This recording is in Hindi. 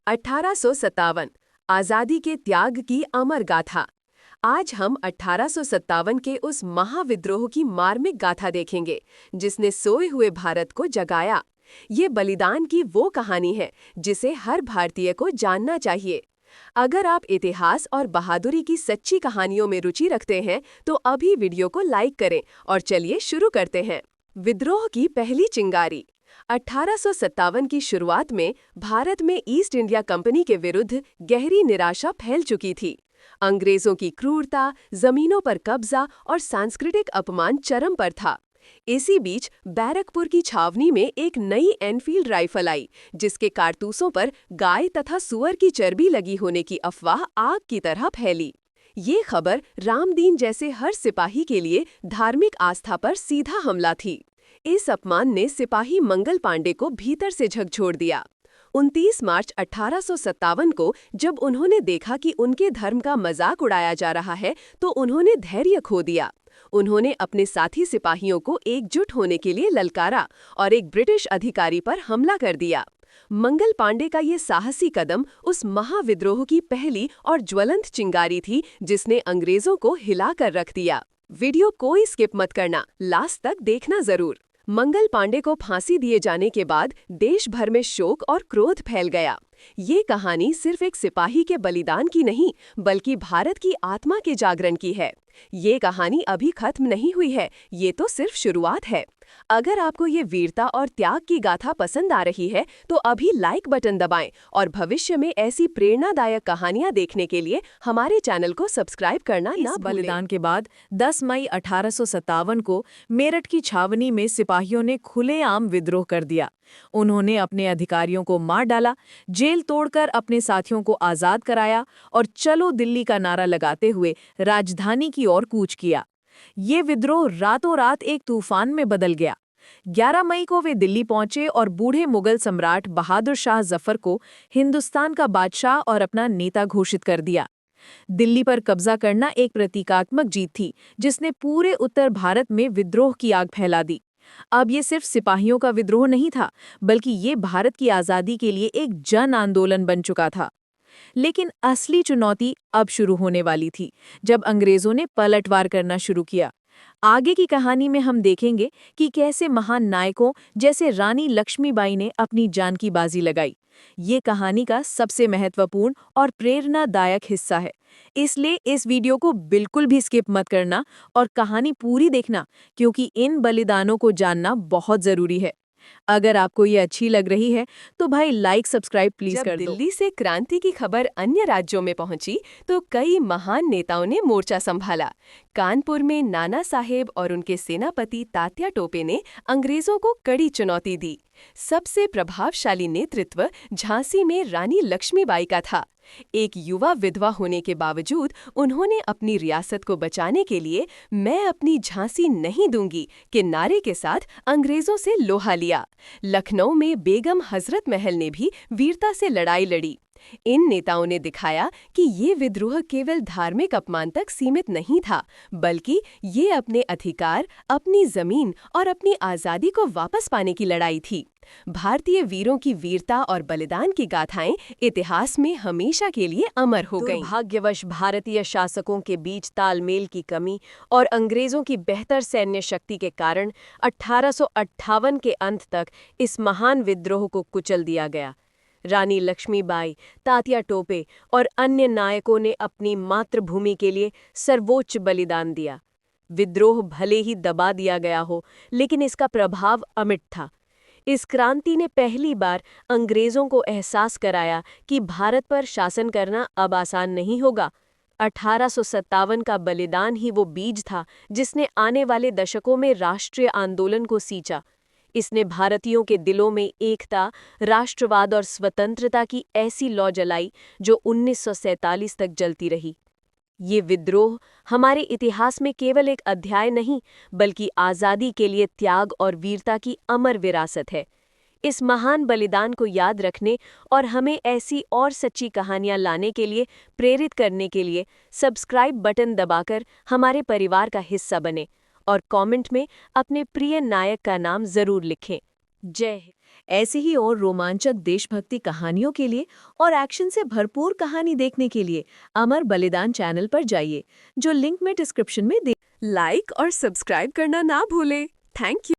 1857 आज़ादी के त्याग की अमर गाथा। आज हम 1857 के उस महाविद्रोह की मार्मिक गाथा देखेंगे जिसने सोए हुए भारत को जगाया। ये बलिदान की वो कहानी है जिसे हर भारतीय को जानना चाहिए। अगर आप इतिहास और बहादुरी की सच्ची कहानियों में रुचि रखते हैं तो अभी वीडियो को लाइक करें और चलिए शुरू करते हैं। विद्रोह की पहली चिंगारी। 1857 की शुरुआत में भारत में ईस्ट इंडिया कंपनी के विरुद्ध गहरी निराशा फैल चुकी थी। अंग्रेजों की क्रूरता, जमीनों पर कब्जा और सांस्कृतिक अपमान चरम पर था। इसी बीच बैरकपुर की छावनी में एक नई एनफील्ड राइफल आई जिसके कारतूसों पर गाय तथा सुअर की चर्बी लगी होने की अफवाह आग की तरह फैली। ये खबर रामदीन जैसे हर सिपाही के लिए धार्मिक आस्था पर सीधा हमला थी। इस अपमान ने सिपाही मंगल पांडे को भीतर से झकझोर दिया। 29 मार्च 1857 को जब उन्होंने देखा कि उनके धर्म का मजाक उड़ाया जा रहा है तो उन्होंने धैर्य खो दिया। उन्होंने अपने साथी सिपाहियों को एकजुट होने के लिए ललकारा और एक ब्रिटिश अधिकारी पर हमला कर दिया। मंगल पांडे का ये साहसी कदम उस महाविद्रोह की पहली और ज्वलंत चिंगारी थी जिसने अंग्रेजों को हिला कर रख दिया। वीडियो कोई स्किप मत करना, लास्ट तक देखना जरूर। मंगल पांडे को फांसी दिए जाने के बाद देश भर में शोक और क्रोध फैल गया। ये कहानी सिर्फ एक सिपाही के बलिदान की नहीं बल्कि भारत की आत्मा के जागरण की है। ये कहानी अभी खत्म नहीं हुई है, ये तो सिर्फ शुरुआत है। अगर आपको ये वीरता और त्याग की गाथा पसंद आ रही है तो अभी लाइक बटन दबाएं और भविष्य में ऐसी प्रेरणादायक कहानियां देखने के लिए हमारे चैनल को सब्सक्राइब करना ना भूलें। बलिदान के बाद 10 मई 1857 को मेरठ की छावनी में सिपाहियों ने खुलेआम विद्रोह कर दिया। उन्होंने अपने अधिकारियों को मार डाला, जेल तोड़कर अपने साथियों को आज़ाद कराया और चलो दिल्ली का नारा लगाते हुए राजधानी की ओर कूच किया। ये विद्रोह रातों रात एक तूफान में बदल गया। 11 मई को वे दिल्ली पहुंचे और बूढ़े मुगल सम्राट बहादुर शाह जफर को हिंदुस्तान का बादशाह और अपना नेता घोषित कर दिया। दिल्ली पर कब्जा करना एक प्रतीकात्मक जीत थी जिसने पूरे उत्तर भारत में विद्रोह की आग फैला दी। अब ये सिर्फ सिपाहियों का विद्रोह नहीं था बल्कि ये भारत की आज़ादी के लिए एक जन आंदोलन बन चुका था। लेकिन असली चुनौती अब शुरू होने वाली थी जब अंग्रेजों ने पलटवार करना शुरू किया। आगे की कहानी में हम देखेंगे कि कैसे महान नायकों जैसे रानी लक्ष्मीबाई ने अपनी जान की बाजी लगाई। ये कहानी का सबसे महत्वपूर्ण और प्रेरणादायक हिस्सा है, इसलिए इस वीडियो को बिल्कुल भी स्किप मत करना और कहानी पूरी देखना क्योंकि इन बलिदानों को जानना बहुत जरूरी है। अगर आपको ये अच्छी लग रही है तो भाई लाइक सब्सक्राइब प्लीज जब कर दो। दिल्ली से क्रांति की खबर अन्य राज्यों में पहुंची तो कई महान नेताओं ने मोर्चा संभाला। कानपुर में नाना साहेब और उनके सेनापति तात्या टोपे ने अंग्रेजों को कड़ी चुनौती दी। सबसे प्रभावशाली नेतृत्व झांसी में रानी लक्ष्मीबाई का था। एक युवा विधवा होने के बावजूद उन्होंने अपनी रियासत को बचाने के लिए मैं अपनी झांसी नहीं दूंगी के नारे के साथ अंग्रेजों से लोहा लिया। लखनऊ में बेगम हजरत महल ने भी वीरता से लड़ाई लड़ी। इन नेताओं ने दिखाया कि ये विद्रोह केवल धार्मिक अपमान तक सीमित नहीं था बल्कि ये अपने अधिकार, अपनी जमीन और अपनी आज़ादी को वापस पाने की लड़ाई थी। भारतीय वीरों की वीरता और बलिदान की गाथाएं इतिहास में हमेशा के लिए अमर हो गईं। दुर्भाग्यवश भारतीय शासकों के बीच तालमेल की कमी और अंग्रेजों की बेहतर सैन्य शक्ति के कारण 1858 के अंत तक इस महान विद्रोह को कुचल दिया गया। रानी लक्ष्मीबाई, तात्या टोपे और अन्य नायकों ने अपनी मातृभूमि के लिए सर्वोच्च बलिदान दिया। विद्रोह भले ही दबा दिया गया हो, लेकिन इसका प्रभाव अमिट था। इस क्रांति ने पहली बार अंग्रेजों को एहसास कराया कि भारत पर शासन करना अब आसान नहीं होगा। 1857 का बलिदान ही वो बीज था जिसने आने वाले दशकों में राष्ट्रीय आंदोलन को सींचा। इसने भारतीयों के दिलों में एकता, राष्ट्रवाद और स्वतंत्रता की ऐसी लौ जलाई जो 1947 तक जलती रही। ये विद्रोह हमारे इतिहास में केवल एक अध्याय नहीं बल्कि आज़ादी के लिए त्याग और वीरता की अमर विरासत है। इस महान बलिदान को याद रखने और हमें ऐसी और सच्ची कहानियां लाने के लिए प्रेरित करने के लिए सब्सक्राइब बटन दबाकर हमारे परिवार का हिस्सा बने और कमेंट में अपने प्रिय नायक का नाम जरूर लिखें। जय हिंद। ऐसे ही और रोमांचक देशभक्ति कहानियों के लिए और एक्शन से भरपूर कहानी देखने के लिए अमर बलिदान चैनल पर जाइए, जो लिंक मैं डिस्क्रिप्शन में दे। लाइक और सब्सक्राइब करना ना भूलें। Thank you.